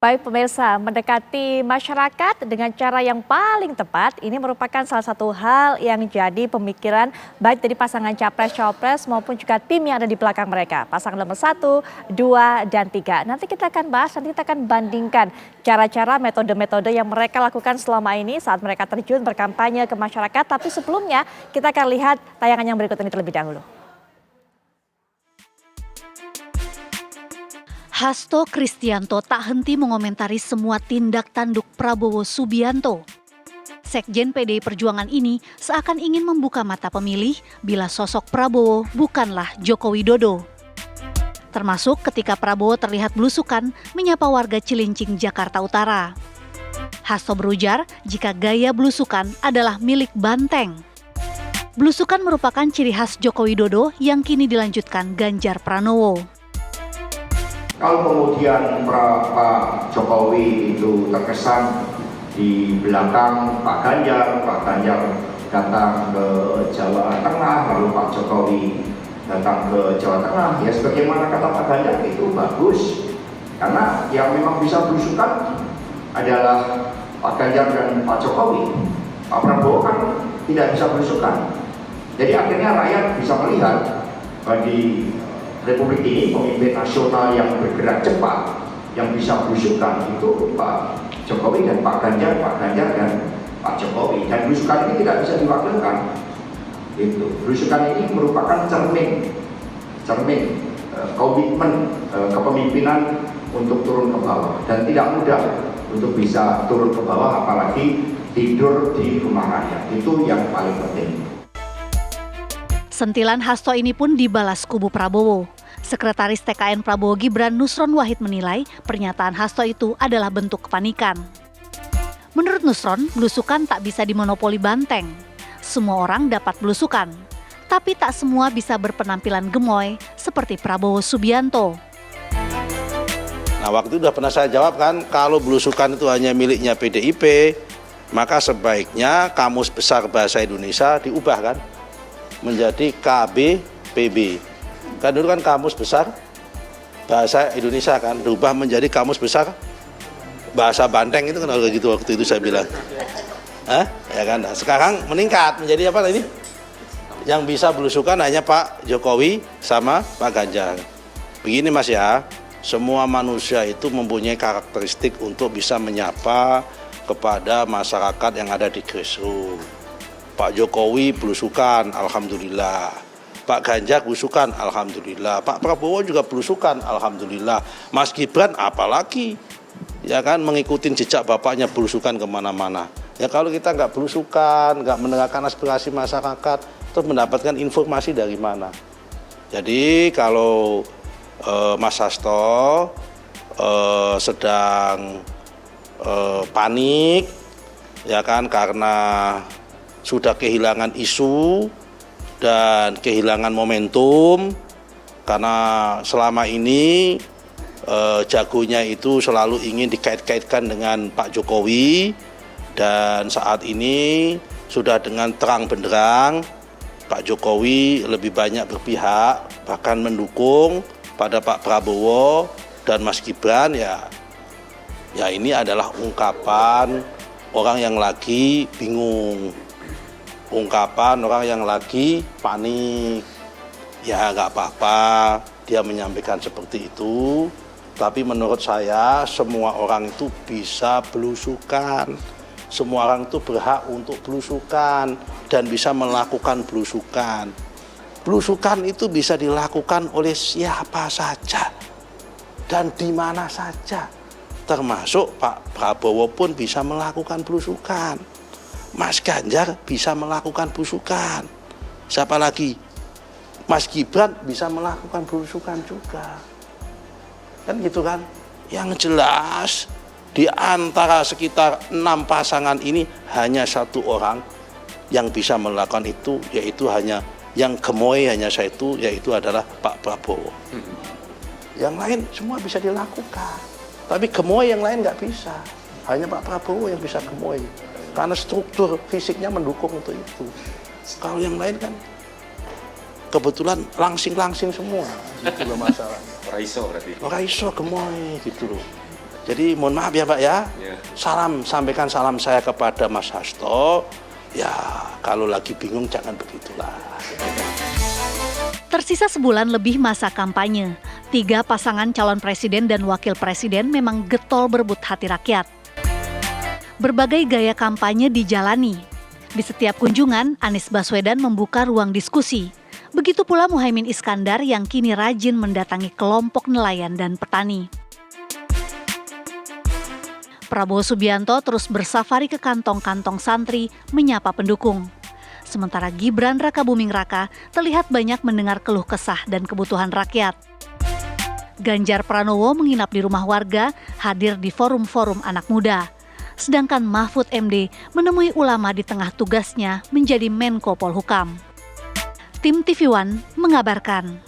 Baik pemirsa, mendekati masyarakat dengan cara yang paling tepat ini merupakan salah satu hal yang jadi pemikiran baik dari pasangan capres-cawapres maupun juga tim yang ada di belakang mereka. Pasangan nomor 1, 2, dan 3. Nanti kita akan bahas, nanti kita akan bandingkan cara-cara metode-metode yang mereka lakukan selama ini saat mereka terjun berkampanye ke masyarakat. Tapi sebelumnya kita akan lihat tayangan yang berikut ini terlebih dahulu. Hasto Kristianto tak henti mengomentari semua tindak tanduk Prabowo Subianto. Sekjen PDI Perjuangan ini seakan ingin membuka mata pemilih bila sosok Prabowo bukanlah Joko Widodo. Termasuk ketika Prabowo terlihat belusukan menyapa warga Cilincing, Jakarta Utara. Hasto berujar jika gaya belusukan adalah milik banteng. Belusukan merupakan ciri khas Joko Widodo yang kini dilanjutkan Ganjar Pranowo. Kalau kemudian Pak Jokowi itu terkesan di belakang Pak Ganjar datang ke Jawa Tengah, lalu Pak Jokowi datang ke Jawa Tengah, ya sebagaimana kata Pak Ganjar itu bagus, karena yang memang bisa berusukan adalah Pak Ganjar dan Pak Jokowi. Pak Prabowo kan tidak bisa berusukan, jadi akhirnya rakyat bisa melihat bagi Republik ini pemimpin nasional yang bergerak cepat, yang bisa berusukan itu Pak Jokowi dan Pak Ganjar dan Pak Jokowi. Dan berusukan ini tidak bisa diwakilkan. Berusukan ini merupakan cermin komitmen kepemimpinan untuk turun ke bawah, dan tidak mudah untuk bisa turun ke bawah, apalagi tidur di rumah rakyat. Itu yang paling penting. Sentilan Hasto ini pun dibalas kubu Prabowo. Sekretaris TKN Prabowo Gibran Nusron Wahid menilai pernyataan Hasto itu adalah bentuk kepanikan. Menurut Nusron, belusukan tak bisa dimonopoli banteng. Semua orang dapat belusukan, tapi tak semua bisa berpenampilan gemoy seperti Prabowo Subianto. Nah, waktu itu sudah pernah saya jawab kan, kalau belusukan itu hanya miliknya PDIP, maka sebaiknya Kamus Besar Bahasa Indonesia diubah kan, menjadi KBPB. Kan dulu kan Kamus Besar Bahasa Indonesia kan, diubah menjadi Kamus Besar Bahasa Banteng, itu kan gitu waktu itu saya bilang. Ya kan, nah, sekarang meningkat menjadi apa ini? Yang bisa belusukan hanya Pak Jokowi sama Pak Ganjar. Begini Mas ya, semua manusia itu mempunyai karakteristik untuk bisa menyapa kepada masyarakat yang ada di grassroots. Pak Jokowi belusukan, alhamdulillah. Pak Ganjar belusukan, alhamdulillah. Pak Prabowo juga belusukan, alhamdulillah. Mas Gibran apalagi, ya kan, mengikuti jejak bapaknya belusukan kemana-mana. Ya kalau kita nggak belusukan, nggak mendengarkan aspirasi masyarakat, terus mendapatkan informasi dari mana? Jadi kalau Mas Hasto sedang panik, ya kan, karena sudah kehilangan isu dan kehilangan momentum, karena selama ini jagonya itu selalu ingin dikait-kaitkan dengan Pak Jokowi, dan saat ini sudah dengan terang benderang Pak Jokowi lebih banyak berpihak, bahkan mendukung pada Pak Prabowo dan Mas Gibran. Ya ini adalah ungkapan orang yang lagi bingung, ungkapan orang yang lagi panik. Ya nggak apa-apa dia menyampaikan seperti itu, tapi menurut saya semua orang itu bisa belusukan, semua orang itu berhak untuk belusukan dan bisa melakukan belusukan. Belusukan itu bisa dilakukan oleh siapa saja dan di mana saja, termasuk Pak Prabowo pun bisa melakukan belusukan. Mas Ganjar bisa melakukan belusukan. Siapa lagi? Mas Gibran bisa melakukan belusukan juga. Kan gitu kan? Yang jelas di antara sekitar 6 pasangan ini hanya satu orang yang bisa melakukan itu, yaitu hanya yang gemoy hanya satu, yaitu adalah Pak Prabowo. Yang lain semua bisa dilakukan, tapi gemoy yang lain nggak bisa. Hanya Pak Prabowo yang bisa gemoy, karena struktur fisiknya mendukung untuk itu. Kalau yang lain kan kebetulan langsing-langsing semua, gitu loh masalahnya. Raiso berarti? Raiso gemoy gitu loh. Jadi mohon maaf ya Pak ya, sampaikan salam saya kepada Mas Hasto, ya kalau lagi bingung jangan begitulah. Tersisa sebulan lebih masa kampanye, 3 pasangan calon presiden dan wakil presiden memang getol berebut hati rakyat. Berbagai gaya kampanye dijalani. Di setiap kunjungan, Anies Baswedan membuka ruang diskusi. Begitu pula Muhaimin Iskandar yang kini rajin mendatangi kelompok nelayan dan petani. Prabowo Subianto terus bersafari ke kantong-kantong santri menyapa pendukung. Sementara Gibran Rakabuming Raka terlihat banyak mendengar keluh kesah dan kebutuhan rakyat. Ganjar Pranowo menginap di rumah warga, hadir di forum-forum anak muda. Sedangkan Mahfud MD menemui ulama di tengah tugasnya menjadi Menko Polhukam. Tim TV One mengabarkan.